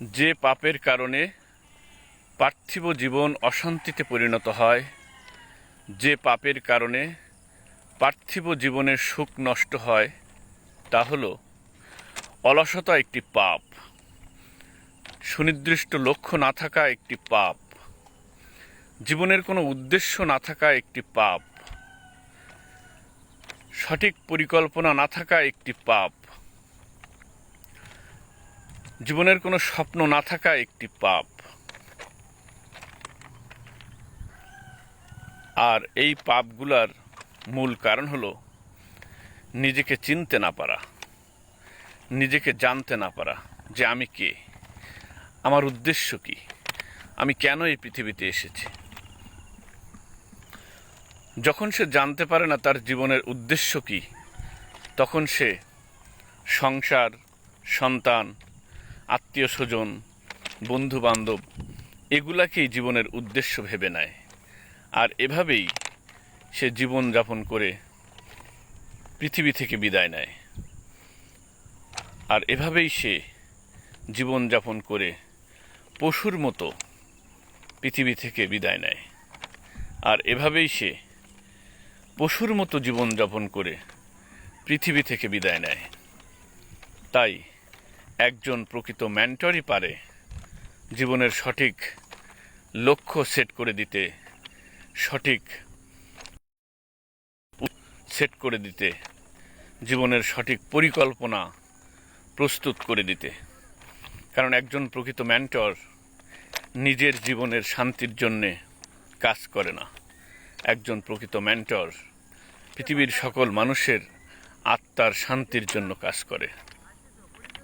যে পাপের কারণে পার্থিব জীবন অশান্তিতে পরিণত হয়, যে পাপের কারণে পার্থিব জীবনের সুখ নষ্ট হয়, তা হল অলসতা একটি পাপ, সুনির্দিষ্ট লক্ষ্য না থাকা একটি পাপ, জীবনের কোনো উদ্দেশ্য না থাকা একটি পাপ, সঠিক পরিকল্পনা না থাকা একটি পাপ, জীবনের কোনো স্বপ্ন না থাকা একটি পাপ। আর এই পাপগুলার মূল কারণ হলো নিজেকে চিনতে না পারা, নিজেকে জানতে না পারা যে আমি কে, আমার উদ্দেশ্য কি, আমি কেন এই পৃথিবীতে এসেছি। যখন সে জানতে পারে না তার জীবনের উদ্দেশ্য কি, তখন সে সংসার, সন্তান, আত্মীয় স্বজন, বন্ধু বান্ধব এগুলাকেই জীবনের উদ্দেশ্য ভেবে নেয়। আর এভাবেই সে জীবন যাপন করে পৃথিবী থেকে বিদায় নেয়। আর এভাবেই সে জীবন যাপন করে পশুর মতো পৃথিবী থেকে বিদায় নেয়। আর এভাবেই সে পশুর মতো জীবন যাপন করে পৃথিবী থেকে বিদায় নেয়। তাই একজন প্রকৃত মেন্টরই পারে জীবনের সঠিক লক্ষ্য সেট করে দিতে, সঠিক সেট করে দিতে, জীবনের সঠিক পরিকল্পনা প্রস্তুত করে দিতে। কারণ একজন প্রকৃত মেন্টর নিজের জীবনের শান্তির জন্যে কাজ করে না। একজন প্রকৃত মেন্টর পৃথিবীর সকল মানুষের আত্মার শান্তির জন্য কাজ করে।